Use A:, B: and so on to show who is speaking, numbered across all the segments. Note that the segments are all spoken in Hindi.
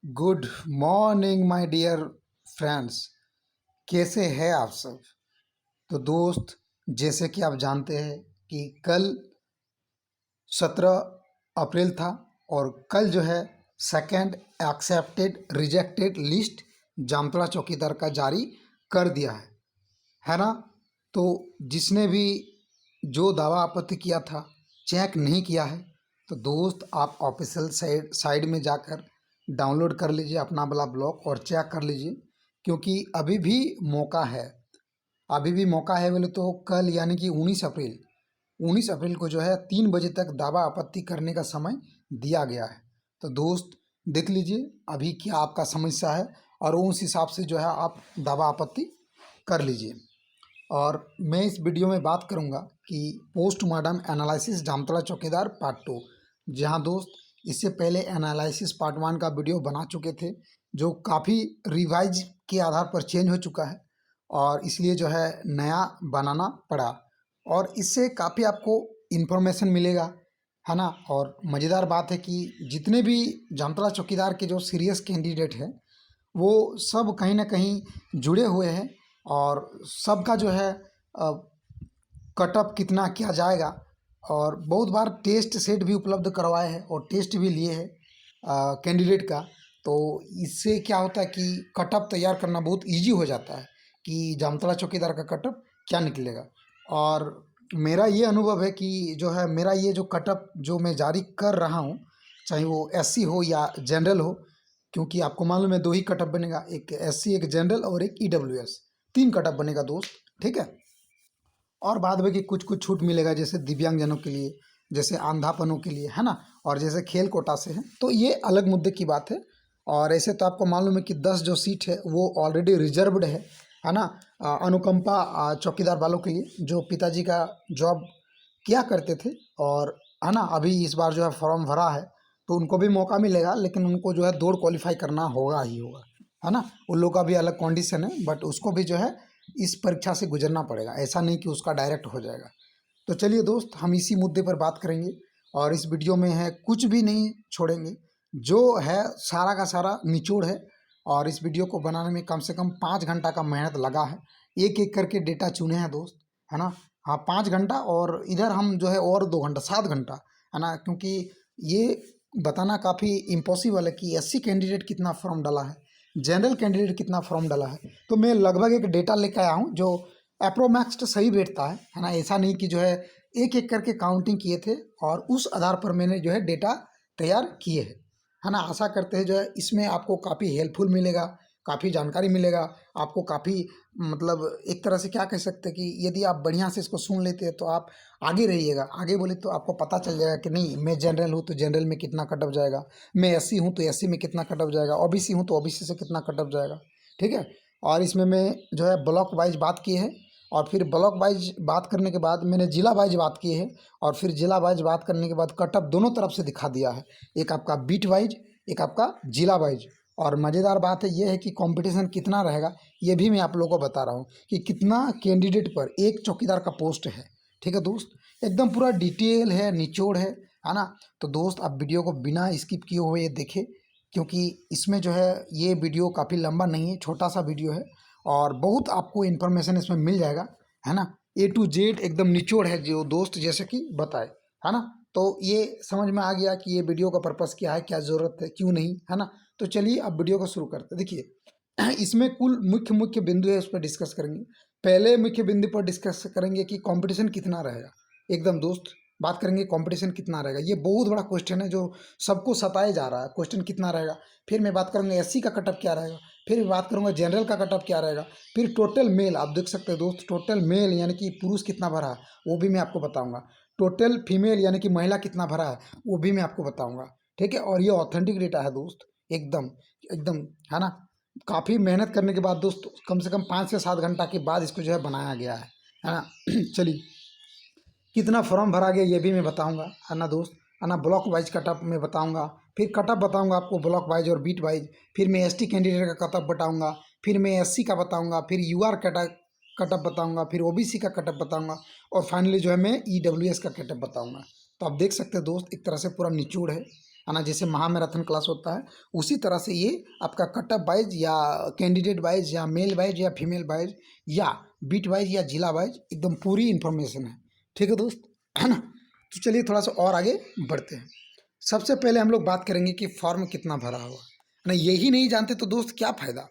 A: Good morning my dear friends. कैसे हैं आप सब? तो दोस्त, जैसे कि आप जानते हैं कि कल 17 अप्रैल था और कल जो है second accepted rejected list Jamtara चौकीदार का जारी कर दिया है ना। तो जिसने भी जो दावा आपत्ति किया था चेक नहीं किया है, तो दोस्त आप ऑफिशियल साइड में जाकर डाउनलोड कर लीजिए अपना वाला ब्लॉग और चेक कर लीजिए, क्योंकि अभी भी मौका है बोले तो कल यानी कि 19 अप्रैल को जो है 3 बजे तक दावा आपत्ति करने का समय दिया गया है। तो दोस्त देख लीजिए अभी क्या आपका समस्या है और उस हिसाब से जो है आप दावा आपत्ति कर लीजिए। और मैं इस वीडियो में बात करूंगा कि पोस्टमार्टम एनालिसिस जामतड़ा चौकीदार पार्ट 2। जहां दोस्त इससे पहले एनालिसिस पार्ट 1 का वीडियो बना चुके थे, जो काफ़ी रिवाइज के आधार पर चेंज हो चुका है और इसलिए जो है नया बनाना पड़ा। और इससे काफ़ी आपको इन्फॉर्मेशन मिलेगा, है ना। और मज़ेदार बात है कि जितने भी जामतड़ा चौकीदार के जो सीरियस कैंडिडेट हैं वो सब कहीं ना कहीं जुड़े हुए हैं और सबका जो है कट ऑफ कितना किया जाएगा। और बहुत बार टेस्ट सेट भी उपलब्ध करवाए हैं और टेस्ट भी लिए हैं कैंडिडेट का। तो इससे क्या होता है कि कट ऑफ तैयार करना बहुत इजी हो जाता है कि जामतड़ा चौकीदार का कट ऑफ क्या निकलेगा। और मेरा ये अनुभव है कि जो है मेरा ये जो कट ऑफ जो मैं जारी कर रहा हूँ, चाहे वो एससी हो या जनरल हो, क्योंकि आपको मालूम है 2 ही कट ऑफ बनेगा, एक एससी एक जनरल और एक ईडब्ल्यूएस, 3 कट ऑफ बनेगा दोस्त, ठीक है। और बाद में कि कुछ कुछ छूट मिलेगा जैसे दिव्यांगजनों के लिए, जैसे अंधापनों के लिए, है ना। और जैसे खेल कोटा से है तो ये अलग मुद्दे की बात है। और ऐसे तो आपको मालूम है कि 10 जो सीट है वो ऑलरेडी रिजर्व्ड है ना। अनुकंपा चौकीदार वालों के लिए जो पिताजी का जॉब किया करते थे, और है ना अभी इस बार जो है फॉर्म भरा है तो उनको भी मौका मिलेगा, लेकिन उनको जो है दौड़ क्वालिफाई करना होगा ही होगा, है ना। उन लोग का भी अलग कंडीशन है, बट उसको भी जो है इस परीक्षा से गुजरना पड़ेगा, ऐसा नहीं कि उसका डायरेक्ट हो जाएगा। तो चलिए दोस्त, हम इसी मुद्दे पर बात करेंगे और इस वीडियो में है कुछ भी नहीं छोड़ेंगे, जो है सारा का सारा निचोड़ है। और इस वीडियो को बनाने में कम से कम 5 घंटा का मेहनत लगा है, एक एक करके डेटा चुने हैं दोस्त, है ना। हाँ, 5 घंटा और इधर हम जो है और 2 घंटा, 7 घंटा, है ना। क्योंकि ये बताना काफ़ी इम्पॉसिबल है कि एससी कैंडिडेट कितना फॉर्म डाला है, जनरल कैंडिडेट कितना फॉर्म डाला है। तो मैं लगभग एक डेटा लेकर आया हूँ जो अप्रोमैक्स सही बैठता है ना। ऐसा नहीं कि जो है एक एक करके काउंटिंग किए थे और उस आधार पर मैंने जो है डेटा तैयार किए हैं, है ना। आशा करते हैं जो है इसमें आपको काफ़ी हेल्पफुल मिलेगा, काफ़ी जानकारी मिलेगा आपको, काफ़ी मतलब एक तरह से क्या कह सकते हैं कि यदि आप बढ़िया से इसको सुन लेते हैं तो आप आगे रहिएगा। आगे बोले तो आपको पता चल जाएगा कि नहीं, मैं जनरल हूँ तो जनरल में कितना कट ऑफ जाएगा, मैं एससी हूँ तो एससी में कितना कट ऑफ जाएगा, ओबीसी हूँ तो ओबीसी से कितना कट ऑफ जाएगा, ठीक है। और इसमें मैं जो है ब्लॉक वाइज बात की है, और फिर ब्लॉक वाइज बात करने के बाद मैंने जिला वाइज बात की है, और फिर जिला वाइज बात करने के बाद कट ऑफ दोनों तरफ से दिखा दिया है, एक आपका बीट वाइज, एक आपका जिला वाइज। और मज़ेदार बात है ये है कि कंपटीशन कितना रहेगा ये भी मैं आप लोगों को बता रहा हूँ कि कितना कैंडिडेट पर एक चौकीदार का पोस्ट है, ठीक है दोस्त। एकदम पूरा डिटेल है, निचोड़ है ना। तो दोस्त आप वीडियो को बिना स्किप किए हुए देखें, क्योंकि इसमें जो है ये वीडियो काफ़ी लंबा नहीं है, छोटा सा वीडियो है और बहुत आपको इन्फॉर्मेशन इसमें मिल जाएगा, है ना। A to Z एकदम निचोड़ है जो दोस्त जैसे कि बताए, है ना। तो ये समझ में आ गया कि ये वीडियो का पर्पज़ क्या है, क्या ज़रूरत है, क्यों नहीं, है ना। तो चलिए अब वीडियो को शुरू करते हैं। देखिए इसमें कुल मुख्य मुख्य बिंदु है, उस पर डिस्कस करेंगे। पहले मुख्य बिंदु पर डिस्कस करेंगे कि कंपटीशन कितना रहेगा। एकदम दोस्त बात करेंगे कंपटीशन कितना रहेगा, ये बहुत बड़ा क्वेश्चन है जो सबको सताए जा रहा है, क्वेश्चन कितना रहेगा। फिर मैं बात करूंगा एससी का कटअप क्या रहेगा, फिर मैं बात करूंगा जनरल का कटअप क्या रहेगा, फिर टोटल मेल आप देख सकते हैं दोस्त, टोटल मेल यानी कि पुरुष कितना भरा है वो भी मैं आपको बताऊंगा, टोटल फीमेल यानी कि महिला कितना भरा है वो भी मैं आपको बताऊंगा, ठीक है। और ये ऑथेंटिक डेटा है दोस्त, एकदम एकदम, है ना। काफ़ी मेहनत करने के बाद दोस्त कम से कम 5 से 7 घंटा के बाद इसको जो है बनाया गया है ना। चलिए कितना फॉर्म भरा गया ये भी मैं बताऊंगा, है ना दोस्त, है ना। ब्लॉक वाइज कटअप मैं बताऊंगा, फिर कटअप बताऊंगा आपको ब्लॉक वाइज और बीट वाइज, फिर मैं एसटी कैंडिडेट का कटअप बताऊंगा, फिर मैं एससी का बताऊंगा, फिर यूआर कटअप बताऊंगा, फिर ओबीसी का कटअप बताऊंगा, और फाइनली जो है मैं ईडब्ल्यूएस का कटअप बताऊंगा। तो आप देख सकते हैं दोस्त एक तरह से पूरा निचोड़ है। है ना, जैसे महामैराथन क्लास होता है उसी तरह से ये आपका कटअप वाइज या कैंडिडेट वाइज या मेल वाइज या फीमेल वाइज या बीट वाइज या जिला वाइज एकदम पूरी इन्फॉर्मेशन है। ठीक है दोस्त, है ना। तो चलिए थोड़ा सा और आगे बढ़ते हैं। सबसे पहले हम लोग बात करेंगे कि फॉर्म कितना भरा हुआ है ना। यही नहीं जानते तो दोस्त क्या फ़ायदा,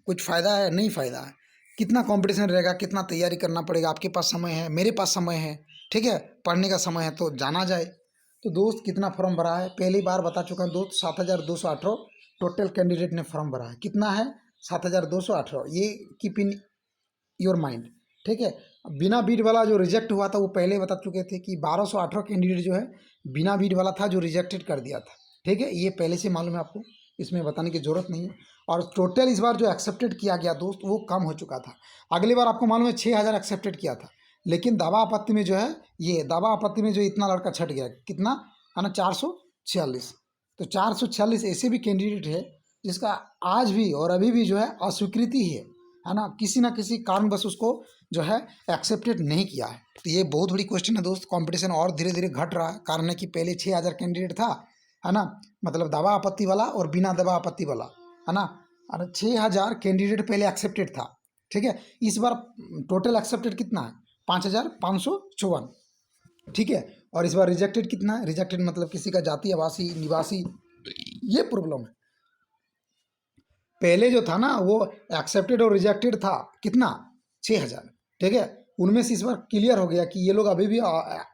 A: कुछ फ़ायदा है नहीं फ़ायदा है। कितना कंपटीशन रहेगा, कितना तैयारी करना पड़ेगा, आपके पास समय है, मेरे पास समय है, ठीक है, पढ़ने का समय है तो जाना जाए। तो दोस्त कितना फॉर्म भरा है, पहली बार बता चुका हूँ दोस्त, 7218 टोटल कैंडिडेट ने फॉर्म भरा है। कितना है? 7218। ये कीप इन योर माइंड, ठीक है। बिना बीट वाला जो रिजेक्ट हुआ था वो पहले बता चुके थे कि 1218 कैंडिडेट जो है बिना बीट वाला था जो रिजेक्टेड कर दिया था, ठीक है। ये पहले से मालूम है आपको, इसमें बताने की ज़रूरत नहीं है। और टोटल इस बार जो एक्सेप्टेड किया गया दोस्त वो कम हो चुका था। अगली बार आपको मालूम है 6000 एक्सेप्टेड किया था, लेकिन दावा आपत्ति में जो है, ये दावा आपत्ति में जो इतना लड़का छट गया, कितना है ना, 446। तो 446 ऐसे भी कैंडिडेट है जिसका आज भी और अभी भी जो है अस्वीकृति है ना, किसी ना किसी कारणवश उसको जो है एक्सेप्टेड नहीं किया है। तो ये बहुत बड़ी क्वेश्चन है दोस्त। कंपटीशन और धीरे धीरे घट रहा है, कारण है कि पहले 6000 कैंडिडेट था, है ना, मतलब दावा आपत्ति वाला और बिना दावा आपत्ति वाला, है ना। और 6000 कैंडिडेट पहले एक्सेप्टेड था, ठीक है। इस बार टोटल एक्सेप्टेड कितना है? 5554, ठीक है। और इस बार रिजेक्टेड कितना है? रिजेक्टेड मतलब किसी का जाति, आवासी, निवासी, ये प्रॉब्लम है। पहले जो था ना वो एक्सेप्टेड और रिजेक्टेड था, कितना? 6000, ठीक है। उनमें से इस बार क्लियर हो गया कि ये लोग अभी भी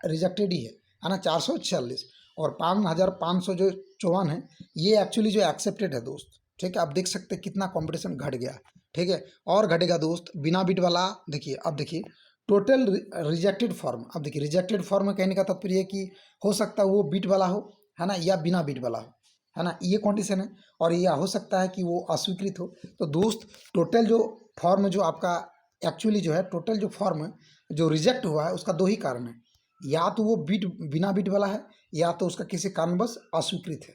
A: रिजेक्टेड ही है ना, 446। और 5500 जो 54 है ये एक्चुअली जो एक्सेप्टेड है दोस्त, ठीक है। आप देख सकते हैं कितना कंपटीशन घट गया, ठीक है। और घटेगा दोस्त बिना बीट वाला। देखिए अब देखिए टोटल रिजेक्टेड फॉर्म, अब देखिए रिजेक्टेड फॉर्म कहने का तात्पर्य है कि हो सकता है वो बीट वाला हो, है ना, या बिना बीट वाला हो, है ना, ये कंडीशन है। और यह हो सकता है कि वो अस्वीकृत हो। तो दोस्त टोटल जो फॉर्म जो आपका एक्चुअली जो है, टोटल जो फॉर्म जो रिजेक्ट हुआ है उसका दो ही कारण है, या तो वो बीट बिना बीट वाला है या तो उसका किसी कारणवश अस्वीकृत है,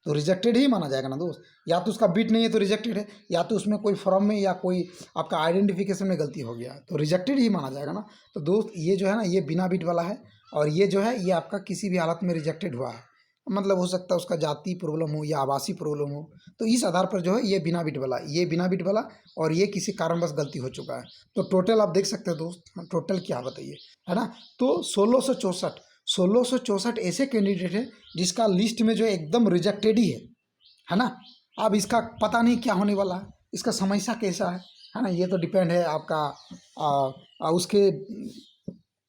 A: तो रिजेक्टेड ही माना जाएगा ना दोस्त। या तो उसका बीट नहीं है तो रिजेक्टेड है, या तो उसमें कोई फॉर्म में या कोई आपका आइडेंटिफिकेशन में गलती हो गया तो रिजेक्टेड ही माना जाएगा ना। तो दोस्त ये जो है ना ये बिना बीट वाला है, और ये जो है ये आपका किसी भी हालत में रिजेक्टेड हुआ है, मतलब हो सकता है उसका जाति प्रॉब्लम हो या आवासीय प्रॉब्लम हो, तो इस आधार पर जो है ये बिना बीट वाला, ये बिना बीट वाला, और ये किसी कारणवश गलती हो चुका है। तो टोटल आप देख सकते हैं दोस्त, टोटल क्या बताइए, है ना। तो 1664 ऐसे कैंडिडेट है जिसका लिस्ट में जो है एकदम रिजेक्टेड ही है ना। अब इसका पता नहीं क्या होने वाला है, इसका समस्या कैसा है ना, ये तो डिपेंड है आपका उसके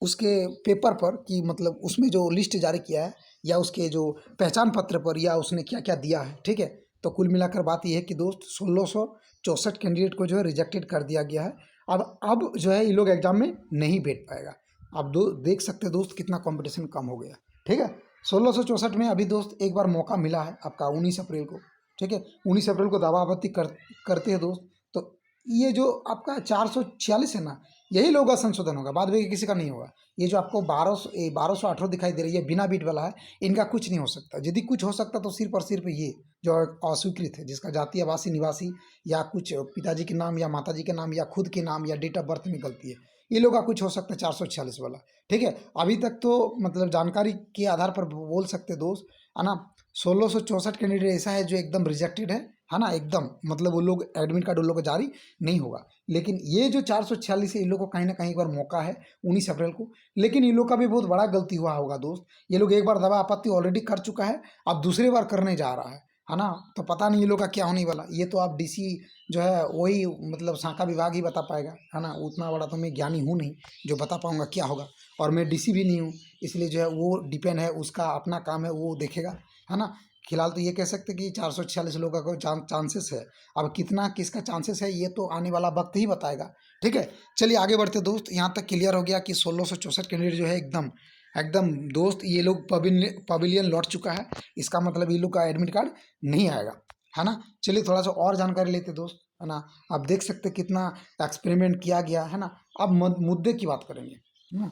A: उसके पेपर पर कि मतलब उसमें जो लिस्ट जारी किया है या उसके जो पहचान पत्र पर या उसने क्या क्या दिया है, ठीक है। तो कुल मिलाकर बात यह है कि दोस्त 1664 कैंडिडेट को जो है रिजेक्टेड कर दिया गया है। अब जो है ये लोग एग्जाम में नहीं बैठ पाएगा। आप देख सकते हैं दोस्त कितना कंपटीशन कम हो गया, ठीक है। 1664 में अभी दोस्त एक बार मौका मिला है आपका 19 अप्रैल को, ठीक है। 19 अप्रैल को दावा आपत्ति करते हैं दोस्त। तो ये जो आपका 446 है ना, यही लोगों का संशोधन होगा, बाद में किसी का नहीं होगा। ये जो आपको 1218 दिखाई दे रही है बिना बीट वाला है, इनका कुछ नहीं हो सकता। यदि कुछ हो सकता तो सिर्फ और सिर्फ ये जो अस्वीकृत है, जिसका जाति, आवासी, निवासी या कुछ पिताजी के नाम या माताजी के नाम या खुद के नाम या डेट ऑफ बर्थ में गलती है, ये लोग का कुछ हो सकता है 446 वाला, ठीक है। अभी तक तो मतलब जानकारी के आधार पर बोल सकते दोस्त, है ना। 1664 कैंडिडेट ऐसा है जो एकदम रिजेक्टेड है ना, एकदम मतलब वो लोग एडमिट कार्ड उन लोग को जारी नहीं होगा। लेकिन ये जो 446 है इन लोग को कहीं ना कहीं एक बार मौका है 19 अप्रैल को। लेकिन इन लोग का भी बहुत बड़ा गलती हुआ होगा दोस्त, ये लोग एक बार दावा आपत्ति ऑलरेडी कर चुका है, अब दूसरी बार करने जा रहा है ना। तो पता नहीं ये लोग का क्या होने वाला, ये तो आप डीसी जो है वही मतलब शाखा विभाग ही बता पाएगा, है ना। उतना बड़ा तो मैं ज्ञानी हूँ नहीं जो बता पाऊँगा क्या होगा, और मैं डीसी भी नहीं हूँ, इसलिए जो है वो डिपेंड है, उसका अपना काम है, वो देखेगा, है ना। फिलहाल तो ये कह सकते कि 446 लोगों का चांसेस है। अब कितना किसका चांसेस है ये तो आने वाला वक्त ही बताएगा, ठीक है। चलिए आगे बढ़ते दोस्त। यहाँ तक क्लियर हो गया कि 1664 कैंडिडेट जो है एकदम एकदम दोस्त ये लोग पवेलियन लौट चुका है, इसका मतलब ये लोग का एडमिट कार्ड नहीं आएगा, है ना। चलिए थोड़ा सा और जानकारी लेते दोस्त, है ना। आप देख सकते कितना एक्सपेरिमेंट किया गया है ना। अब मुद्दे की बात करेंगे, है ना।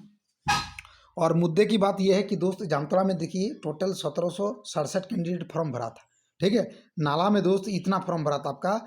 A: और मुद्दे की बात यह है कि दोस्त जामताड़ा में देखिए टोटल 1767 कैंडिडेट फॉर्म भरा था, ठीक है। नाला में दोस्त इतना फॉर्म भरा था आपका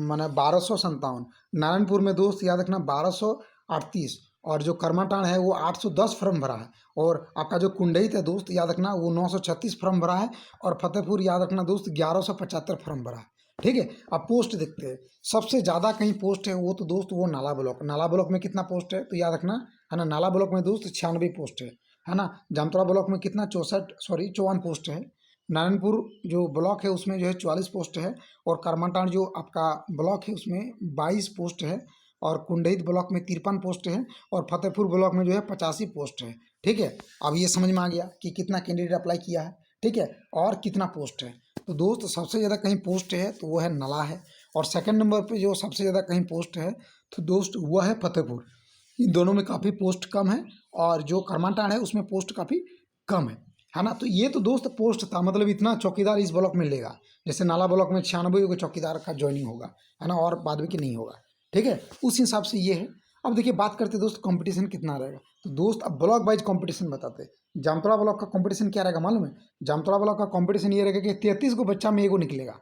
A: माने 1257। नारायणपुर में दोस्त याद रखना 1238, और जो कर्माटाण है वो 810 फॉर्म भरा है। और आपका जो कुंडहित है दोस्त याद रखना वो 936 फॉर्म भरा है। और फतेहपुर याद रखना दोस्त 1175 फॉर्म भरा है। ठीक है, अब पोस्ट देखते हैं। सबसे ज़्यादा कहीं पोस्ट है वो तो दोस्त वो नाला ब्लॉक। नाला ब्लॉक में कितना पोस्ट है तो याद रखना है ना, नाला ब्लॉक में दोस्त 96 पोस्ट है ना। जामतड़ा ब्लॉक में कितना 54 पोस्ट है। नारायणपुर जो ब्लॉक है उसमें जो है 44 पोस्ट है। और करमाटांड जो आपका ब्लॉक है उसमें 22 पोस्ट है। और कुंडहित ब्लॉक में 53 पोस्ट है। और फतेहपुर ब्लॉक में जो है 85 पोस्ट है। ठीक है, अब ये समझ में आ गया कि कितना कैंडिडेट अप्लाई किया है। ठीक है, और कितना पोस्ट है। तो दोस्त सबसे ज़्यादा कहीं पोस्ट है तो वो है नला है। और सेकंड नंबर पे जो सबसे ज़्यादा कहीं पोस्ट है तो दोस्त वो है फतेहपुर। इन दोनों में काफ़ी पोस्ट कम है। और जो करमाटांड है उसमें पोस्ट काफ़ी कम है ना। तो ये तो दोस्त पोस्ट था, मतलब इतना चौकीदार इस ब्लॉक में लेगा। जैसे नाला ब्लॉक में 96 चौकीदार का ज्वाइनिंग होगा है ना, और बाद में की नहीं होगा। ठीक है, उस हिसाब से ये है। अब देखिए बात करते दोस्त कंपटीशन कितना रहेगा। तो दोस्त अब ब्लॉक वाइज कंपटीशन बताते हैं। जामतड़ा ब्लॉक का कंपटीशन क्या रहेगा मालूम है। जामतड़ा ब्लॉक का कंपटीशन ये रहेगा कि 33 को बच्चा में एगो निकलेगा।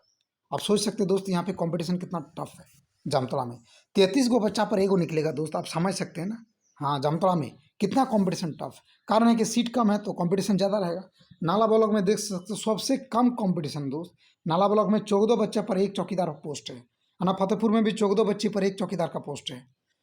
A: आप सोच सकते हैं दोस्त यहाँ पे कंपटीशन कितना टफ है। जामतड़ा में 33 को बच्चा पर एगो निकलेगा दोस्त, आप समझ सकते हैं ना। हाँ, जामतड़ा में कितना कंपटीशन टफ। कारण है कि सीट कम है तो कंपटीशन ज़्यादा रहेगा। नाला ब्लॉक में देख सकते हो सबसे कम कंपटीशन दोस्त। नाला ब्लॉक में 14 बच्चे पर एक चौकीदार पोस्ट है ना। फतेहपुर में भी 14 बच्चे पर एक चौकीदार का पोस्ट है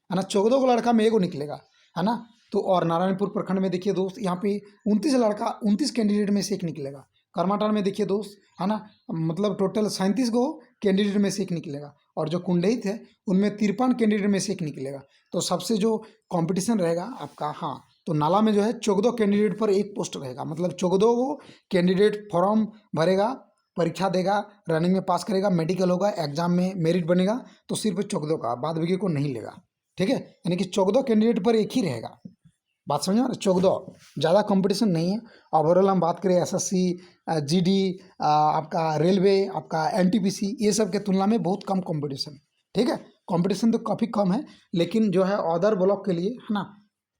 A: ना। 14 को लड़का में एगो निकलेगा है ना। तो और नारायणपुर प्रखंड में देखिए दोस्त यहाँ पे 29 कैंडिडेट में से एक निकलेगा। करमाटांड में देखिए दोस्त है ना, मतलब टोटल 37 को कैंडिडेट में से एक निकलेगा। और जो कुंडहित है उनमें 53 कैंडिडेट में से एक निकलेगा। तो सबसे जो कंपटीशन रहेगा आपका, हाँ, तो नाला में जो है 14 कैंडिडेट पर एक पोस्ट रहेगा। मतलब 14 को कैंडिडेट फॉर्म भरेगा, परीक्षा देगा, रनिंग में पास करेगा, मेडिकल होगा, एग्जाम में मेरिट बनेगा, तो सिर्फ 14 का, बाद बाकी को नहीं लेगा। ठीक है, यानी कि 14 कैंडिडेट पर एक ही रहेगा। बात समझ में आ रहा है, 14, ज़्यादा कंपटीशन नहीं है। ओवरऑल हम बात करें एसएससी, जीडी, आपका रेलवे, आपका एनटीपीसी, ये सब के तुलना में बहुत कम कंपटीशन। ठीक है, कंपटीशन तो काफ़ी कम है, लेकिन जो है अदर ब्लॉक के लिए है ना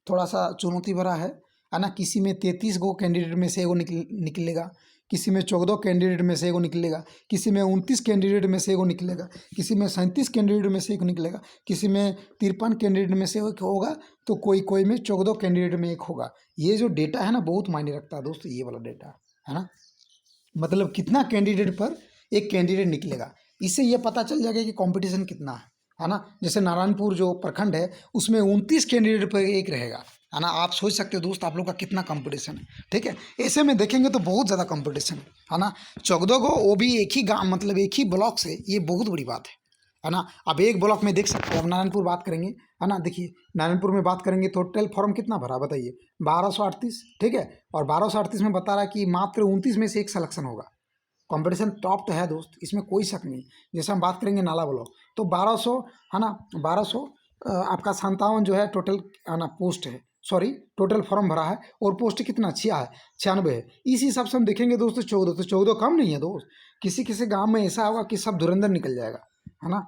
A: थोड़ा सा चुनौती भरा है ना। किसी में 33 गो कैंडिडेट में से एगो निकलेगा, किसी में 14 कैंडिडेट में से एगो निकलेगा, किसी में 29 कैंडिडेट में से एगो निकलेगा, किसी में 37 कैंडिडेट में से एक निकलेगा, किसी में 53 कैंडिडेट में से एक होगा, तो कोई में 14 कैंडिडेट में एक होगा। ये जो डेटा है ना बहुत मायने रखता है दोस्तों, ये वाला डेटा है ना। मतलब कितना कैंडिडेट पर एक कैंडिडेट निकलेगा, इससे ये पता चल जाएगा कि कंपटीशन कितना है ना। जैसे नारायणपुर जो प्रखंड है उसमें 29 कैंडिडेट पर एक रहेगा है ना। आप सोच सकते हो दोस्त आप लोग का कितना कंपटीशन है। ठीक है, ऐसे में देखेंगे तो बहुत ज़्यादा कंपटीशन है ना। 14 को वो भी एक ही गाँव, मतलब एक ही ब्लॉक से, ये बहुत बड़ी बात है ना। अब एक ब्लॉक में देख सकते हो। अब नारायणपुर बात करेंगे है ना, देखिए नारायणपुर में बात करेंगे तो टोटल फॉर्म कितना भरा बताइए, 1238। ठीक है, और 1238 में बता रहा है कि मात्र 29 में से एक सिलेक्शन होगा। कंपटीशन टॉप तो है दोस्त, इसमें कोई शक नहीं। जैसे हम बात करेंगे नाला ब्लॉक तो 1200 है ना, 1200 आपका 57 जो है टोटल है ना पोस्ट है, सॉरी टोटल फॉर्म भरा है। और पोस्ट कितना 96 है। इस हिसाब से हम देखेंगे दोस्तों 14, तो 14 कम नहीं है दोस्त। किसी किसी गांव में ऐसा होगा कि सब धुरंधर निकल जाएगा है ना।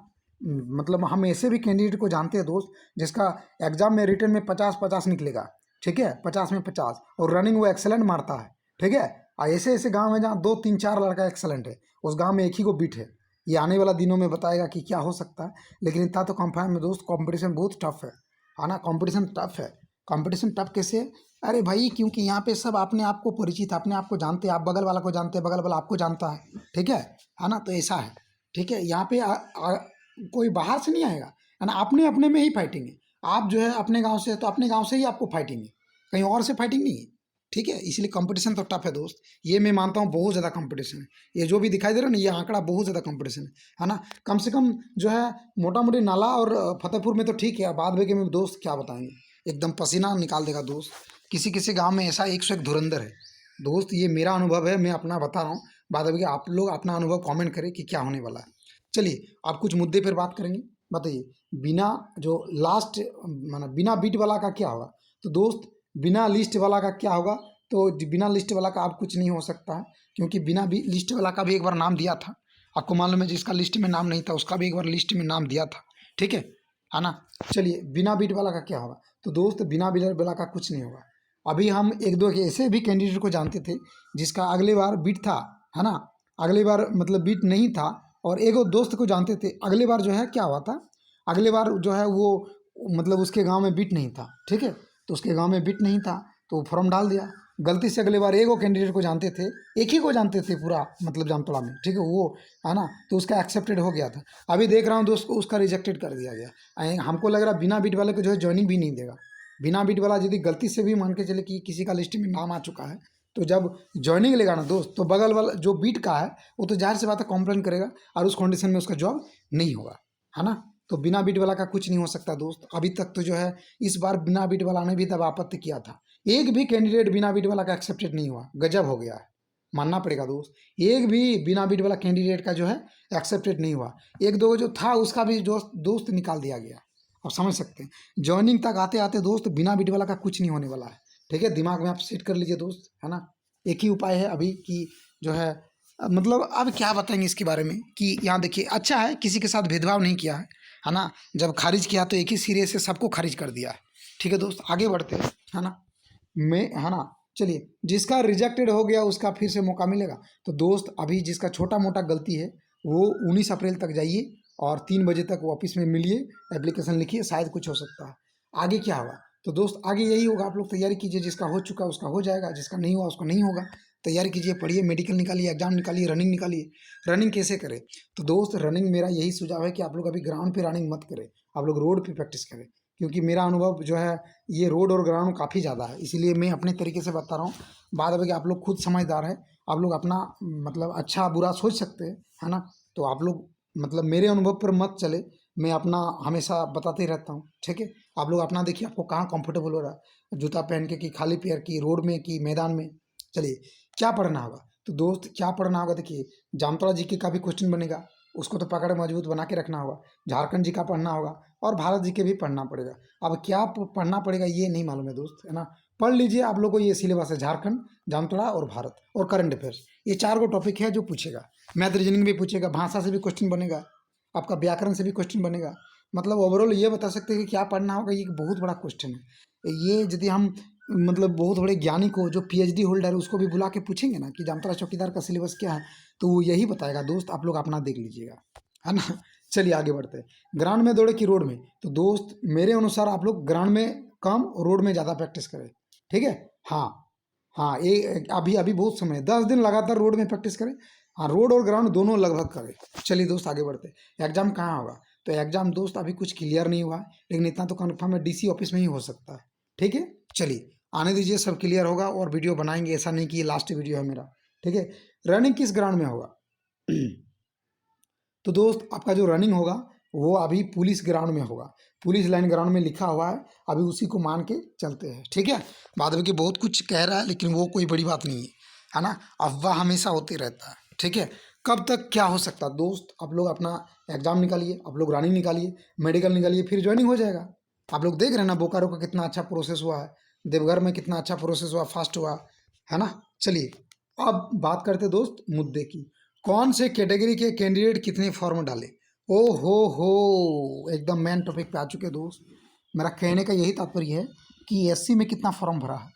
A: मतलब हम ऐसे भी कैंडिडेट को जानते हैं दोस्त जिसका एग्जाम में रिटर्न में 50-50 निकलेगा। ठीक है, 50 में 50, और रनिंग वो एक्सेलेंट मारता है। ठीक है, ऐसे ऐसे गांव है जहाँ 2 3 4 लड़का एक्सेलेंट है, उस गांव में एक ही को बीट है। ये आने वाला दिनों में बताएगा कि क्या हो सकता है। लेकिन इतना तो कंफर्म है दोस्त, कंपटीशन बहुत टफ है ना। कंपटीशन टफ है। कंपटीशन टफ कैसे है? अरे भाई क्योंकि यहाँ पे सब अपने आप को परिचित, अपने आप को जानते हैं। आप बगल वाला को जानते हैं, बगल वाला आपको जानता है। ठीक है ना, तो ऐसा है। ठीक है, यहाँ पे कोई बाहर से नहीं आएगा है ना। अपने अपने में ही फाइटिंग है। आप जो है अपने गांव से है तो अपने गांव से ही आपको फाइटिंग है, कहीं और से फाइटिंग नहीं है। ठीक है, इसलिए कंपटीशन तो टफ है दोस्त। ये मैं मानता हूँ बहुत ज़्यादा कंपटीशन है। ये जो भी दिखाई दे रहा है ना, ये आंकड़ा बहुत ज़्यादा कंपटीशन है ना। कम से कम जो है मोटा मोटी नाला और फतेहपुर में तो ठीक है, बाद में में दोस्त क्या बताएंगे, एकदम पसीना निकाल देगा दोस्त। किसी किसी गाँव में ऐसा 101 धुरंधर है दोस्त। ये मेरा अनुभव है, मैं अपना बता रहा हूँ। बाद में आप लोग अपना अनुभव कॉमेंट करें कि क्या होने वाला है। चलिए आप कुछ मुद्दे पर बात करेंगे। बताइए बिना जो लास्ट माना बिना बीट वाला का क्या होगा। तो दोस्त बिना लिस्ट वाला का क्या होगा, तो बिना लिस्ट वाला का आप कुछ नहीं हो सकता है। क्योंकि बिना भी लिस्ट वाला का भी एक बार नाम दिया था, आपको मालूम है। जिसका लिस्ट में नाम नहीं था उसका भी एक बार लिस्ट में नाम दिया था। ठीक है ना। चलिए बिना बीट वाला का क्या होगा। तो दोस्त बिना बीट वाला का कुछ नहीं होगा। अभी हम एक दो ऐसे भी कैंडिडेट को जानते थे जिसका अगली बार बीट था है ना, अगली बार मतलब बीट नहीं था। और एक दोस्त को जानते थे, अगली बार जो है क्या हुआ था, अगली बार जो है वो मतलब उसके गांव में बिट नहीं था, ठीक है, तो उसके गांव में बिट नहीं था तो वो फॉर्म डाल दिया। गलती से अगले बार एक वो कैंडिडेट को जानते थे, एक ही को जानते थे पूरा मतलब जामतड़ा में, ठीक है, वो है ना, तो उसका एक्सेप्टेड हो गया था। अभी देख रहा हूँ दोस्त को उसका रिजेक्टेड कर दिया गया। हमको लग रहा बिना बिट वाले को जो है ज्वाइनिंग भी नहीं देगा। बिना बिट वाला यदि गलती से भी मान के चले कि किसी का लिस्ट में नाम आ चुका है, तो जब ज्वाइनिंग लेगा ना दोस्त, तो बगल वाला जो बीट का है वो तो जाहिर सी बात है कंप्लेन करेगा और उस कंडीशन में उसका जॉब नहीं होगा, है ना। तो बिना बीट वाला का कुछ नहीं हो सकता दोस्त। अभी तक तो जो है इस बार बिना बीट वाला ने भी दबा आपत्ति किया था, एक भी कैंडिडेट बिना बीट वाला का एक्सेप्टेड नहीं हुआ। गजब हो गया है, मानना पड़ेगा दोस्त। एक भी बिना बीट वाला कैंडिडेट का जो है एक्सेप्टेड नहीं हुआ। एक दो जो था उसका भी दोस्त निकाल दिया गया। आप समझ सकते हैं ज्वाइनिंग तक आते आते दोस्त बिना बीट वाला का कुछ नहीं होने वाला है, ठीक है, दिमाग में आप सेट कर लीजिए दोस्त, है ना। एक ही उपाय है अभी कि जो है मतलब अब क्या बताएंगे इसके बारे में कि यहाँ देखिए अच्छा है किसी के साथ भेदभाव नहीं किया है ना। जब खारिज किया तो एक ही सिरे से सबको खारिज कर दिया है, ठीक है दोस्त। आगे बढ़ते हैं, है ना, है ना। चलिए, जिसका रिजेक्टेड हो गया उसका फिर से मौका मिलेगा। तो दोस्त अभी जिसका छोटा मोटा गलती है वो 19 अप्रैल तक जाइए और 3 बजे तक वो ऑफिस में मिलिए, एप्लीकेशन लिखिए, शायद कुछ हो सकता है। आगे क्या होगा तो दोस्त आगे यही होगा, आप लोग तैयारी कीजिए, जिसका हो चुका उसका हो जाएगा, जिसका नहीं हुआ उसका नहीं होगा। तैयारी कीजिए, पढ़िए, मेडिकल निकालिए, एग्जाम निकालिए, रनिंग निकालिए। रनिंग कैसे करें तो दोस्त रनिंग मेरा यही सुझाव है कि आप लोग अभी ग्राउंड पे रनिंग मत करें, आप लोग रोड पे प्रैक्टिस करें, क्योंकि मेरा अनुभव जो है ये रोड और ग्राउंड काफ़ी ज़्यादा है, इसीलिए मैं अपने तरीके से बता रहा हूँ। बात है कि आप लोग खुद समझदार है, आप लोग अपना मतलब अच्छा बुरा सोच सकते हैं, है ना। तो आप लोग मतलब मेरे अनुभव पर मत चले, मैं अपना हमेशा बताते ही रहता हूँ, ठीक है। आप लोग अपना देखिए आपको कहाँ कंफर्टेबल हो रहा है, जूता पहन के कि खाली पैर की रोड में कि मैदान में। चलिए, क्या पढ़ना होगा तो दोस्त क्या पढ़ना होगा, देखिए जामताड़ा जीके का भी क्वेश्चन बनेगा, उसको तो पकड़ मजबूत बना के रखना होगा। झारखंड जी का पढ़ना होगा और भारत जी के भी पढ़ना पड़ेगा। अब क्या पढ़ना पड़ेगा ये नहीं मालूम है दोस्त, है ना। पढ़ लीजिए, आप लोगों को ये सिलेबस है, झारखंड, जामताड़ा और भारत और करंट अफेयर्स, ये 4 गो टॉपिक है जो पूछेगा। मैथ रीजनिंग भी पूछेगा, भाषा से भी क्वेश्चन बनेगा, आपका व्याकरण से भी क्वेश्चन बनेगा। मतलब ओवरऑल ये बता सकते हैं कि क्या पढ़ना होगा, ये एक बहुत बड़ा क्वेश्चन है। ये यदि हम मतलब बहुत बड़े ज्ञानी को जो पीएचडी होल्डर है उसको भी बुला के पूछेंगे ना कि जामताड़ा चौकीदार का सिलेबस क्या है, तो वो यही बताएगा दोस्त, आप लोग अपना देख लीजिएगा, है ना। चलिए आगे बढ़ते हैं। ग्राउंड में दौड़े कि रोड में, तो दोस्त मेरे अनुसार आप लोग ग्राउंड में कम, रोड में ज़्यादा प्रैक्टिस करें, ठीक है। हाँ हाँ, ये अभी अभी बहुत समय है, 10 दिन लगातार रोड में प्रैक्टिस करें। हाँ, रोड और ग्राउंड दोनों लगभग करें। चलिए दोस्त आगे बढ़ते हैं। एग्जाम कहाँ होगा तो एग्जाम दोस्त अभी कुछ क्लियर नहीं हुआ है, लेकिन इतना तो कन्फर्म है डीसी ऑफिस में ही हो सकता है, ठीक है। चलिए आने दीजिए, सब क्लियर होगा और वीडियो बनाएंगे, ऐसा नहीं कि ये लास्ट वीडियो है मेरा, ठीक है। रनिंग किस ग्राउंड में होगा तो दोस्त आपका जो रनिंग होगा वो अभी पुलिस ग्राउंड में होगा, पुलिस लाइन ग्राउंड में लिखा हुआ है, अभी उसी को मान के चलते हैं, ठीक है। बाद में कि बहुत कुछ कह रहा है लेकिन वो कोई बड़ी बात नहीं है ना, अफवाह हमेशा होती रहता है, ठीक है। कब तक क्या हो सकता है दोस्त, आप लोग अपना एग्जाम निकालिए, आप लोग रनिंग निकालिए, मेडिकल निकालिए, फिर ज्वाइनिंग हो जाएगा। आप लोग देख रहे हैं ना बोकारो का कितना अच्छा प्रोसेस हुआ है, देवघर में कितना अच्छा प्रोसेस हुआ, फास्ट हुआ, है ना। चलिए अब बात करते दोस्त मुद्दे की, कौन से कैटेगरी के कैंडिडेट कितने फॉर्म डाले। ओ हो, एकदम मेन टॉपिक पे आ चुके दोस्त। मेरा कहने का यही तात्पर्य है कि एससी में कितना फॉर्म भरा है,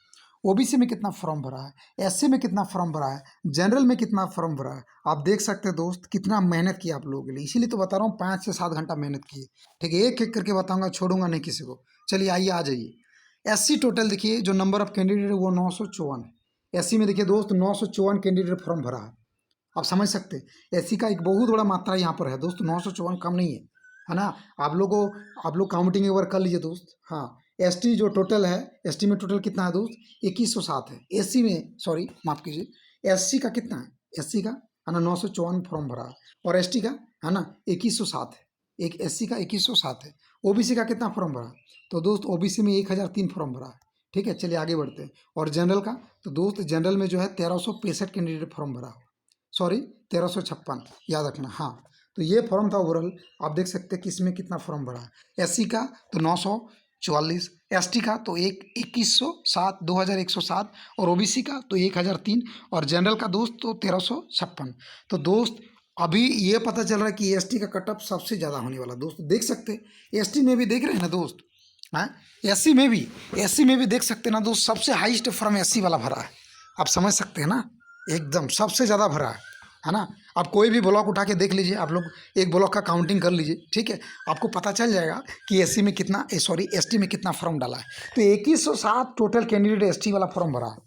A: ओबीसी में कितना फॉर्म भरा है, एससी में कितना फॉर्म भरा है, जनरल में कितना फॉर्म भरा है। आप देख सकते हैं दोस्त कितना मेहनत किया आप लोगों के लिए, इसीलिए तो बता रहा हूँ 5 से 7 घंटा मेहनत की, ठीक है। एक एक करके बताऊंगा, छोड़ूंगा नहीं किसी को। चलिए आइए आ जाइए। एससी टोटल देखिए जो नंबर ऑफ कैंडिडेट है वो 954 है। एससी में देखिए दोस्त 954 कैंडिडेट फॉर्म भरा है, आप समझ सकते हैं एससी का एक बहुत बड़ा मात्रा यहाँ पर है दोस्त, 954 कम नहीं है ना। आप लोग काउंटिंग एक बार कर लीजिए दोस्त। हाँ, एसटी जो टोटल है, एसटी में टोटल कितना है दोस्त, 2107 है। एससी में सॉरी माफ कीजिए, एससी का कितना है, एससी का है ना 954 फॉर्म भरा है, और एसटी का है ना 2107 है, एक एससी का 2107 है। ओबीसी का कितना फॉर्म भरा, तो दोस्त ओबीसी में 1003 फॉर्म भरा है, ठीक है। चलिए आगे बढ़ते हैं। और जनरल का तो दोस्त जनरल में जो है 1365 कैंडिडेट फॉर्म भरा, सॉरी 1356 याद रखना। हाँ, तो ये फॉर्म था ओवरऑल, आप देख सकते हैं कि इसमें कितना फॉर्म भरा है। एससी का तो 944, एसटी का तो 2107, 2107, और ओबीसी का तो 1003, और जनरल का दोस्त तो 1356। तो दोस्त अभी ये पता चल रहा है कि एसटी का कटअप सबसे ज़्यादा होने वाला दोस्त, देख सकते हैं एसटी में भी देख रहे हैं ना दोस्त, हाँ एससी में भी देख सकते हैं ना दोस्त, सबसे हाईएस्ट फॉर्म एससी वाला भरा है, आप समझ सकते हैं ना, एकदम सबसे ज़्यादा भरा है ना। आप कोई भी ब्लॉक उठा के देख लीजिए, आप लोग एक ब्लॉक का काउंटिंग कर लीजिए, ठीक है, आपको पता चल जाएगा कि एससी में कितना, सॉरी एसटी में कितना फॉर्म डाला है। तो 2107 टोटल कैंडिडेट एसटी वाला फॉर्म भरा है।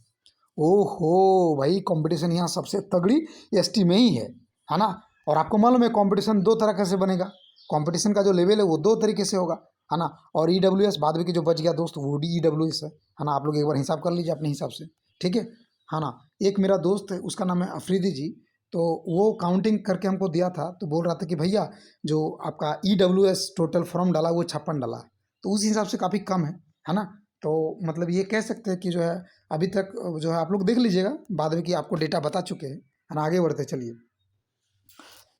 A: ओहो भाई, कंपटीशन यहाँ सबसे तगड़ी एसटी में ही है ना। और आपको मालूम है कंपटीशन दो तरह से बनेगा, कंपटीशन का जो लेवल है वो दो तरीके से होगा, है ना। और ईडब्ल्यूएस बाद में की जो बच गया दोस्त वो ईडब्ल्यूएस है ना। आप लोग एक बार हिसाब कर लीजिए अपने हिसाब से, ठीक है ना। एक मेरा दोस्त है, उसका नाम है अफरीदी जी, तो वो काउंटिंग करके हमको दिया था, तो बोल रहा था कि भैया जो आपका ईडब्ल्यूएस टोटल फॉर्म डाला वो 56 डाला, तो उस हिसाब से काफ़ी कम है ना। तो मतलब ये कह सकते हैं कि जो है अभी तक जो है आप लोग देख लीजिएगा बाद में कि आपको डेटा बता चुके हैं, है ना। आगे बढ़ते चलिए।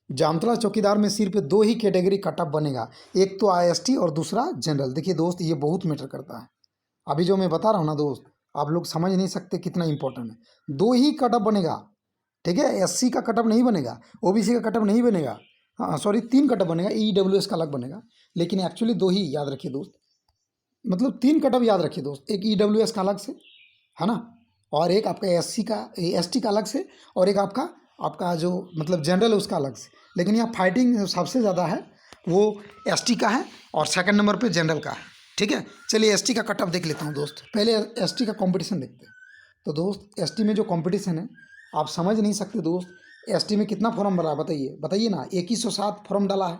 A: जामतला चौकीदार में सिर्फ दो ही कैटेगरी कटअप बनेगा, एक तो आईएसटी और दूसरा जनरल। देखिए दोस्त, ये बहुत मैटर करता है। अभी जो मैं बता रहा हूँ ना दोस्त, आप लोग समझ नहीं सकते कितना इंपॉर्टेंट है। दो ही कटअप बनेगा, ठीक है। एससी का कटअप नहीं बनेगा, ओबीसी का कटअप नहीं बनेगा, हाँ सॉरी 3 कटअप बनेगा, ईडब्ल्यूएस का अलग बनेगा, लेकिन एक्चुअली दो ही याद रखिए दोस्त, मतलब 3 कटअप याद रखिए दोस्त। एक ईडब्ल्यूएस का अलग से, है ना, और एक आपका एससी का एसटी का अलग से, और एक आपका आपका जो मतलब जनरल है उसका अलग से। लेकिन यहाँ फाइटिंग सबसे ज़्यादा है वो एसटी का है, और सेकंड नंबर पे जनरल का है, ठीक है। चलिए एसटी का कटअप देख लेता हूँ दोस्त। पहले एसटी का कंपटीशन देखते हैं। तो दोस्त एसटी में जो कंपटीशन है आप समझ नहीं सकते दोस्त। एसटी में कितना फॉर्म भरा बताइए, बताइए ना। 2107 फॉर्म डाला है,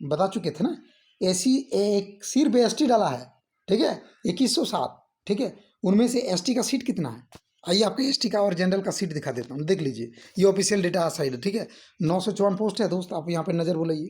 A: बता चुके थे ना। एसी एक सिर्फ एसटी डाला है, ठीक है, 2107, ठीक है। उनमें से एसटी का सीट कितना है, आइए आपको एसटी का और जनरल का सीट दिखा देता हूँ, देख लीजिए। ये ऑफिशियल डेटा साइड है, ठीक है। 954 पोस्ट है दोस्त। आप यहाँ पे नज़र बुलाइए,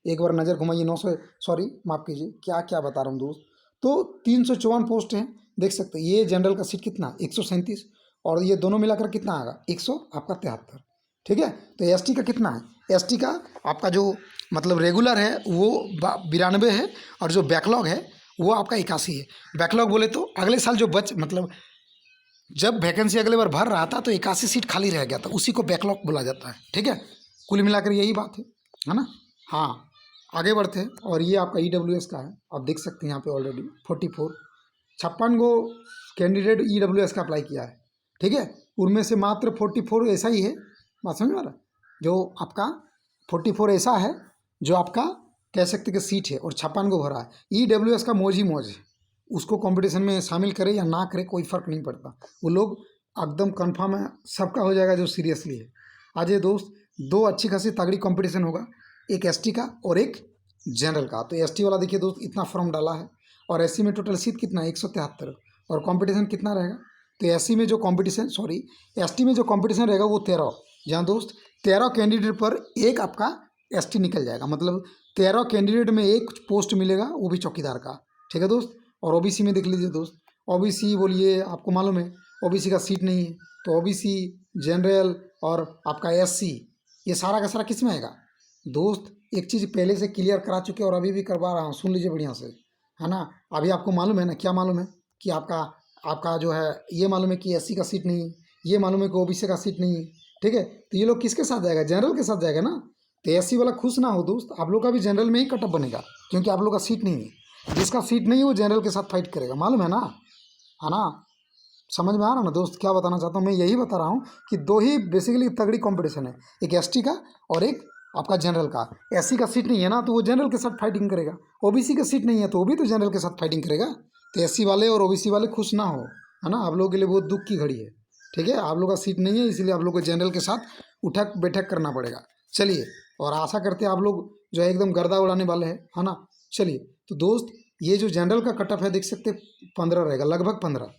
A: एक बार नज़र घुमाइए। 900, सॉरी माफ़ कीजिए, क्या क्या बता रहा हूँ दोस्त। तो 354 पोस्ट हैं, देख सकते हैं। ये जनरल का सीट कितना, 137, और ये दोनों मिलाकर कितना आएगा, 100 आपका 73, ठीक है। तो एसटी का कितना है, एसटी का आपका जो मतलब रेगुलर है वो 92 है, और जो बैकलॉग है वो आपका 81 है। बैकलॉग बोले तो अगले साल जो मतलब जब वैकेंसी अगले बार भर रहा था तो 81 सीट खाली रह गया था, उसी को बैकलॉग बोला जाता है, ठीक है। कुल मिलाकर यही बात है ना। हाँ, आगे बढ़ते हैं। और ये आपका ईडब्ल्यूएस का है, आप देख सकते हैं यहाँ पे ऑलरेडी 44 56 गो कैंडिडेट ईडब्ल्यूएस का अप्लाई किया है, ठीक है। उनमें से मात्र 44 ऐसा ही है, बात समझ वाला, जो आपका 44 ऐसा है जो आपका कह सकते कि सीट है, और 56 को भरा है। ईडब्ल्यूएस का मौज ही मौज है, उसको कंपटीशन में शामिल करे या ना करे कोई फ़र्क नहीं पड़ता, वो लोग एकदम कंफर्म है सबका हो जाएगा जो सीरियसली है। आज ये दोस्त दो अच्छी खासी तगड़ी कंपटीशन होगा, एक एसटी का और एक जनरल का। तो एसटी वाला देखिए दोस्त इतना फॉर्म डाला है, और एससी में टोटल सीट कितना है, 173, और कंपटीशन कितना रहेगा। तो एससी में जो कंपटीशन, सॉरी एसटी में जो कंपटीशन रहेगा वो 13, जहाँ दोस्त 13 कैंडिडेट पर एक आपका एसटी निकल जाएगा, मतलब 13 कैंडिडेट में एक पोस्ट मिलेगा, वो भी चौकीदार का, ठीक है दोस्त। और ओबीसी में देख लीजिए दोस्त, ओबीसी बोलिए, आपको मालूम है ओबीसी का सीट नहीं है, तो ओबीसी, जनरल और आपका एससी, ये सारा का सारा किस में आएगा दोस्त। एक चीज़ पहले से क्लियर करा चुके और अभी भी करवा रहा हूँ, सुन लीजिए बढ़िया से, है ना। अभी आपको मालूम है ना, क्या मालूम है कि आपका आपका जो है ये मालूम है कि एससी का सीट नहीं है, ये मालूम है कि ओबीसी का सीट नहीं है, ठीक है। तो ये लोग किसके साथ जाएगा, जनरल के साथ जाएगा ना। तो एससी वाला खुश ना हो दोस्त, आप लोग का भी जनरल में ही कटअप बनेगा, क्योंकि आप लोग का सीट नहीं है। जिसका सीट नहीं है वो जनरल के साथ फाइट करेगा, मालूम है ना। समझ में आ रहा ना दोस्त, क्या बताना चाहता हूँ मैं, यही बता रहा हूँ कि दो ही बेसिकली तगड़ी कंपटीशन है, एक एसटी का और एक आपका जनरल का। एससी का सीट नहीं है ना, तो वो जनरल के साथ फाइटिंग करेगा। ओबीसी का सीट नहीं है तो वो भी तो जनरल के साथ फाइटिंग करेगा। तो एससी वाले और ओबीसी वाले खुश ना हो, है ना। आप लोगों के लिए बहुत दुख की घड़ी है, ठीक है। आप लोग का सीट नहीं है, इसलिए आप लोग को जनरल के साथ उठक बैठक करना पड़ेगा। चलिए, और आशा करते हैं आप लोग जो है एकदम गर्दा उड़ाने वाले हैं, है ना। चलिए, तो दोस्त ये जो जनरल का कटअप है देख सकते 15 रहेगा, लगभग 15,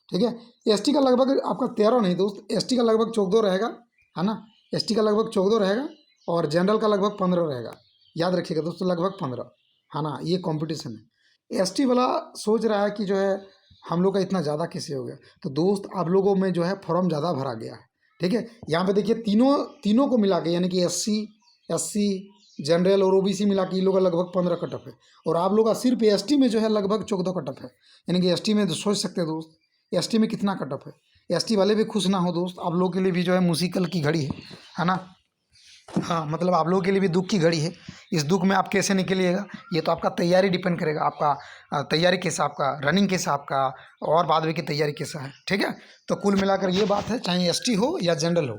A: ठीक है। एसटी का लगभग आपका 13 नहीं दोस्त, एसटी का लगभग 14 रहेगा, है ना। एसटी का लगभग 14 रहेगा, और जनरल का लगभग 15 रहेगा। याद रखिएगा दोस्तों, लगभग 15, है ना। ये कंपटीशन है। एसटी वाला सोच रहा है कि जो है हम लोग का इतना ज़्यादा कैसे हो गया, तो दोस्त आप लोगों में जो है फॉर्म ज़्यादा भरा गया है, ठीक है। यहाँ पे देखिए तीनों को मिला के, यानी कि एससी जनरल और ओबीसी मिला के ये लोग का लगभग 15 कटअप है, और आप लोग का सिर्फ एसटी में जो है लगभग 14 कटअप है। यानी कि एसटी में तो सोच सकते हैं दोस्त एसटी में कितना कटअप है। एसटी वाले भी खुश ना हो दोस्त, आप लोगों के लिए भी जो है मुसीबत की घड़ी है ना। हाँ, मतलब आप लोगों के लिए भी दुख की घड़ी है। इस दुख में आप कैसे निकलिएगा, ये तो आपका तैयारी डिपेंड करेगा, आपका तैयारी कैसा, आपका रनिंग कैसा, आपका और बाद में की तैयारी कैसा है, ठीक है। तो कुल मिलाकर ये बात है, चाहे एसटी हो या जनरल हो,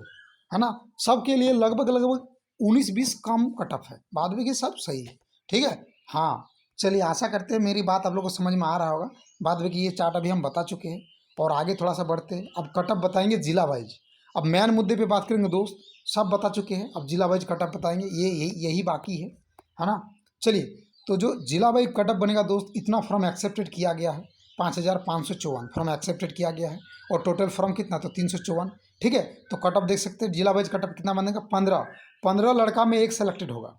A: है ना। सबके लिए लगभग लगभग 19-20 कम कट ऑफ है, बाद में कि सब सही है, ठीक है। हाँ, चलिए आशा करते हैं मेरी बात आप लोगों को समझ में आ रहा होगा। बाद में कि ये चार्ट अभी हम बता चुके हैं और आगे थोड़ा सा बढ़ते हैं। अब कट ऑफ बताएंगे जिला वाइज। अब मेन मुद्दे पे बात करेंगे दोस्त, सब बता चुके हैं, अब जिला वाइज कट ऑफ बताएंगे, ये यही बाकी है ना। चलिए, तो जो जिला वाइज कट ऑफ बनेगा दोस्त, इतना फॉर्म एक्सेप्टेड किया गया है, 5,554 फॉर्म एक्सेप्टेड किया गया है और टोटल फॉर्म कितना, तो 354, ठीक है। तो कट ऑफ देख सकते हैं, जिला वाइज कट ऑफ कितना बनेगा, 15 लड़का में एक सेलेक्टेड होगा।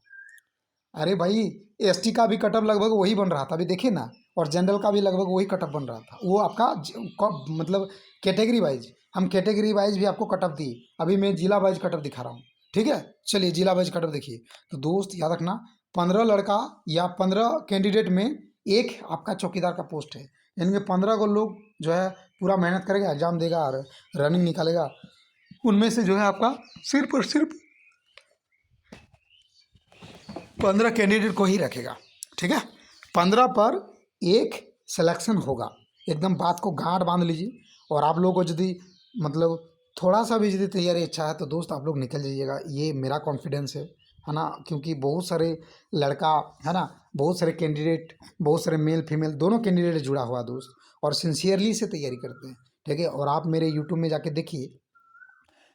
A: अरे भाई, एसटी का भी कट ऑफ लगभग वही बन रहा था, अभी देखिए ना, और जनरल का भी लगभग वही कट ऑफ बन रहा था। वो आपका मतलब कैटेगरी वाइज, हम कैटेगरी वाइज भी आपको कट ऑफ दिए, अभी मैं जिला वाइज कट ऑफ दिखा रहा हूँ, ठीक है। चलिए जिला वाइज कट ऑफ देखिए, तो दोस्त याद रखना, 15 लड़का या 15 कैंडिडेट में एक आपका चौकीदार का पोस्ट है, यानी कि 15 को लोग जो है पूरा मेहनत करेगा, एग्जाम देगा और रनिंग निकालेगा, उनमें से जो है आपका सिर्फ और सिर्फ 15 कैंडिडेट को ही रखेगा, ठीक है। 15 पर एक सिलेक्शन होगा, एकदम बात को गांठ बांध लीजिए। और आप लोगों को यदि मतलब थोड़ा सा भी यदि तैयारी अच्छा है तो दोस्त आप लोग निकल जाइएगा, ये मेरा कॉन्फिडेंस है ना। क्योंकि बहुत सारे लड़का है ना, बहुत सारे कैंडिडेट, बहुत सारे मेल फीमेल दोनों कैंडिडेट जुड़ा हुआ दोस्त, और सिंसियरली से तैयारी करते हैं, ठीक है। और आप मेरे यूट्यूब में जाके देखिए,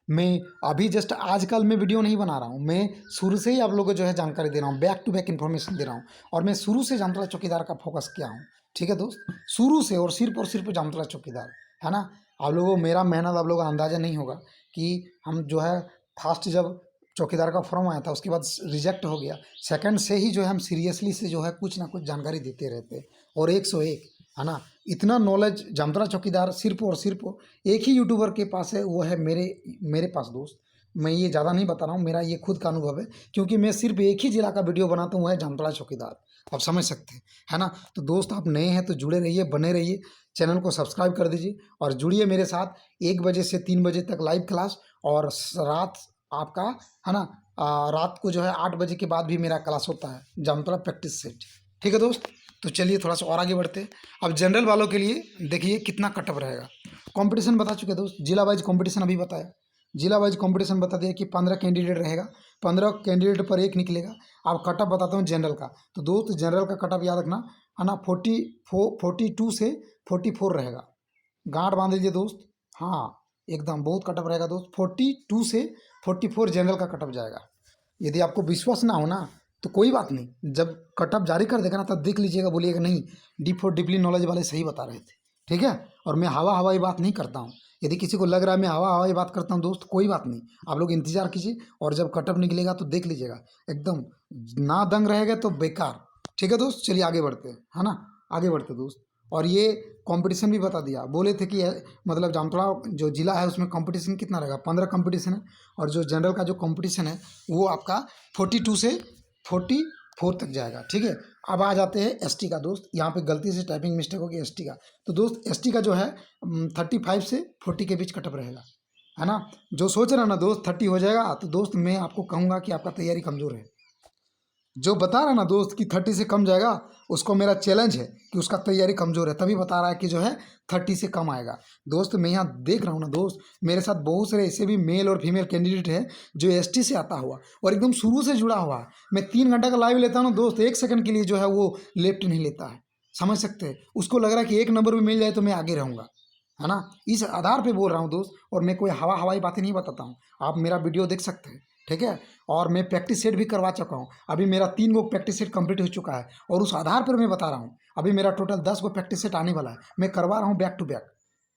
A: मैं अभी जस्ट आजकल मैं वीडियो नहीं बना रहा हूँ, मैं शुरू से ही आप लोगों को जो है जानकारी दे रहा हूँ, बैक टू बैक इन्फॉर्मेशन दे रहा हूँ। और मैं शुरू से जामतला चौकीदार का फोकस किया हूँ, ठीक है दोस्त, शुरू से, और सिर्फ जामतला चौकीदार, है ना। आप लोगों को मेरा मेहनत आप लोगों का अंदाज़ा नहीं होगा कि हम जो है फर्स्ट जब चौकीदार का फॉर्म आया था उसके बाद रिजेक्ट हो गया, सेकंड से ही जो है हम सीरियसली से जो है कुछ ना कुछ जानकारी देते रहते हैं, और 101, है ना। इतना नॉलेज जामतला चौकीदार सिर्फ और सिर्फ एक ही यूट्यूबर के पास है, वो है मेरे पास दोस्त। मैं ये ज़्यादा नहीं बता रहा हूँ, मेरा ये खुद का अनुभव है, क्योंकि मैं सिर्फ एक ही जिला का वीडियो बनाता हूँ, वो है जामतला चौकीदार, आप समझ सकते हैं, है ना। तो दोस्त आप नए हैं तो जुड़े रहिए, बने रहिए, चैनल को सब्सक्राइब कर दीजिए और जुड़िए मेरे साथ 1 बजे से 3 बजे तक लाइव क्लास, और रात आपका, है ना, रात को जो है 8 बजे के बाद भी मेरा क्लास होता है, जामतला प्रैक्टिस सेट, ठीक है दोस्त। तो चलिए थोड़ा सा और आगे बढ़ते हैं। अब जनरल वालों के लिए देखिए कितना कट ऑफ रहेगा। कंपटीशन बता चुके दोस्त, जिला वाइज कंपटीशन अभी बताया, जिला वाइज कंपटीशन बता दिया कि 15 कैंडिडेट रहेगा, 15 कैंडिडेट पर एक निकलेगा। अब कट ऑफ बताता हूँ जनरल का, तो दोस्त जनरल का कट ऑफ याद रखना, है ना, 42 से 44 रहेगा, गांठ बांध लीजिए दोस्त। हाँ, एकदम बहुत कट ऑफ रहेगा दोस्त, 42 से 44 जनरल का कट ऑफ जाएगा। यदि आपको विश्वास ना हो ना तो कोई बात नहीं, जब कट ऑफ जारी कर देगा ना तब देख लीजिएगा, बोलिएगा नहीं डीप और डीपली नॉलेज वाले सही बता रहे थे, ठीक है। और मैं हवाई बात नहीं करता हूँ, यदि किसी को लग रहा है मैं हवाई बात करता हूँ दोस्त, कोई बात नहीं, आप लोग इंतजार कीजिए, और जब कट ऑफ निकलेगा तो देख लीजिएगा, एकदम ना दंग रहेगा तो बेकार, ठीक है दोस्त। चलिए आगे बढ़ते हैं, है ना, आगे बढ़ते दोस्त। और ये कंपटीशन भी बता दिया, बोले थे कि मतलब जामतला जो जिला है उसमें कंपटीशन कितना रहेगा, 15 कंपटीशन है, और जो जनरल का जो कंपटीशन है वो आपका 42 से 44 तक जाएगा, ठीक है। अब आ जाते हैं एसटी का दोस्त, यहाँ पे गलती से टाइपिंग मिस्टेक होगी एसटी का, तो दोस्त एसटी का जो है 35 से 40 के बीच कटअप रहेगा, है ना। जो सोच रहा ना दोस्त 30 हो जाएगा, तो दोस्त मैं आपको कहूँगा कि आपका तैयारी कमज़ोर है। जो बता रहा ना दोस्त कि 30 से कम जाएगा, उसको मेरा चैलेंज है कि उसका तैयारी कमज़ोर है, तभी बता रहा है कि जो है 30 से कम आएगा। दोस्त मैं यहाँ देख रहा हूँ ना दोस्त, मेरे साथ बहुत सारे ऐसे भी मेल और फीमेल कैंडिडेट हैं जो एसटी से आता हुआ और एकदम शुरू से जुड़ा हुआ है। मैं 3 घंटा का लाइव लेता हूँ ना दोस्त, 1 सेकंड के लिए जो है वो लेफ्ट नहीं लेता है, समझ सकते हैं। उसको लग रहा है कि 1 नंबर भी मिल जाए तो मैं आगे रहूँगा, है ना। इस आधार पे बोल रहा हूँ दोस्त, और मैं कोई हवाई बातें नहीं बताता हूँ, आप मेरा वीडियो देख सकते हैं, ठीक है। और मैं प्रैक्टिस सेट भी करवा चुका हूँ, अभी मेरा 3 गो प्रैक्टिस सेट कंप्लीट हो चुका है, और उस आधार पर मैं बता रहा हूँ, अभी मेरा टोटल 10 गो प्रैक्टिस सेट आने वाला है, मैं करवा रहा हूँ बैक टू बैक,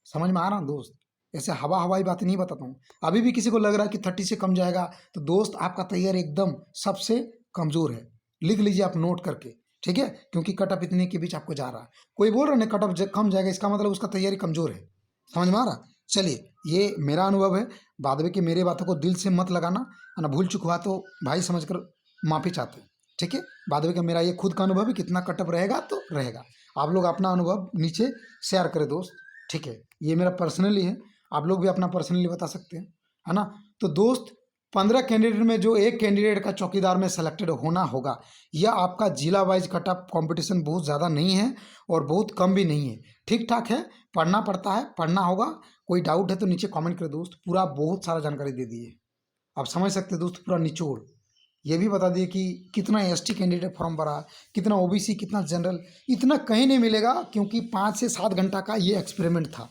A: समझ में आ रहा हूँ दोस्त। ऐसे हवाई बातें नहीं बताता हूँ। अभी भी किसी को लग रहा है कि 30 से कम जाएगा, तो दोस्त आपका तैयारी एकदम सबसे कमज़ोर है, लिख लीजिए आप नोट करके, ठीक है। क्योंकि कटअप इतने के बीच आपको जा रहा है, कोई बोल रहा है ना कटअप कम जाएगा, इसका मतलब उसका तैयारी कमज़ोर है, समझ में आ रहा। चलिए ये मेरा अनुभव है, बाद में कि मेरे बातों को दिल से मत लगाना, है ना, भूल चूक हुआ तो भाई समझकर माफ़ी चाहते हैं, ठीक है। बाद में कि मेरा ये खुद का अनुभव है, कितना कटअप रहेगा तो रहेगा, आप लोग अपना अनुभव नीचे शेयर करें दोस्त, ठीक है। ये मेरा पर्सनली है, आप लोग भी अपना पर्सनली बता सकते हैं, है ना। तो दोस्त 15 कैंडिडेट में जो एक कैंडिडेट का चौकीदार में सेलेक्टेड होना होगा, यह आपका जिला वाइज कटअप कंपटीशन बहुत ज़्यादा नहीं है और बहुत कम भी नहीं है, ठीक ठाक है। पढ़ना पड़ता है, पढ़ना होगा, कोई डाउट है तो नीचे कमेंट करें दोस्त, पूरा बहुत सारा जानकारी दे दी है। आप समझ सकते हैं दोस्त पूरा निचोड़। ये भी बता दिए कि कितना एसटी कैंडिडेट फॉर्म भरा, कितना ओबीसी, कितना जनरल, इतना कहीं नहीं मिलेगा क्योंकि 5 से 7 घंटा का ये एक्सपेरिमेंट था,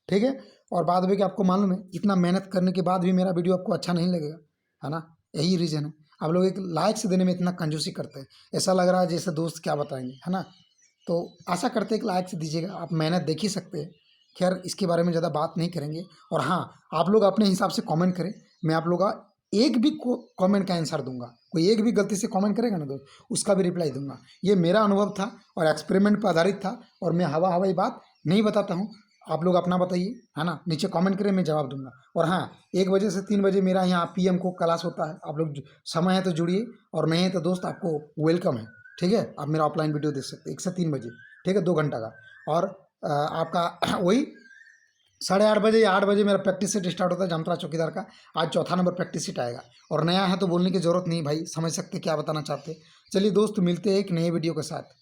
A: ठीक है। और बाद में कि आपको मालूम है इतना मेहनत करने के बाद भी मेरा वीडियो आपको अच्छा नहीं लगेगा, है ना। यही रीज़न है, आप लोग एक लाइक्स देने में इतना कंजूसी करते हैं, ऐसा लग रहा है जैसे दोस्त क्या बताएंगे, है ना। तो आशा करते हैं कि लाइक्स दीजिएगा, आप मेहनत देख ही सकते हैं। खैर इसके बारे में ज़्यादा बात नहीं करेंगे। और हाँ, आप लोग अपने हिसाब से कमेंट करें, मैं आप लोग का एक भी कमेंट का आंसर दूंगा। कोई एक भी गलती से कमेंट करेगा ना दोस्त, उसका भी रिप्लाई दूंगा। ये मेरा अनुभव था और एक्सपेरिमेंट पर आधारित था, और मैं हवा हवाई बात नहीं बताता हूँ। आप लोग अपना बताइए, है ना, नीचे कमेंट करें, मैं जवाब दूंगा। और हाँ, 1 बजे से 3 बजे मेरा यहाँ पीएम को क्लास होता है, आप लोग समय है तो जुड़िए, और नहीं है तो दोस्त आपको वेलकम है, ठीक है। आप मेरा ऑफलाइन वीडियो देख सकते हैं 1 से 3 बजे, ठीक है, 2 घंटा का। और आपका वही 8:30 बजे या 8 बजे मेरा प्रैक्टिस सेट स्टार्ट होता है जामताड़ा चौकीदार का। आज चौथा नंबर प्रैक्टिस सेट आएगा, और नया है तो बोलने की ज़रूरत नहीं भाई, समझ सकते क्या बताना चाहते। चलिए दोस्त, मिलते हैं एक नए वीडियो के साथ।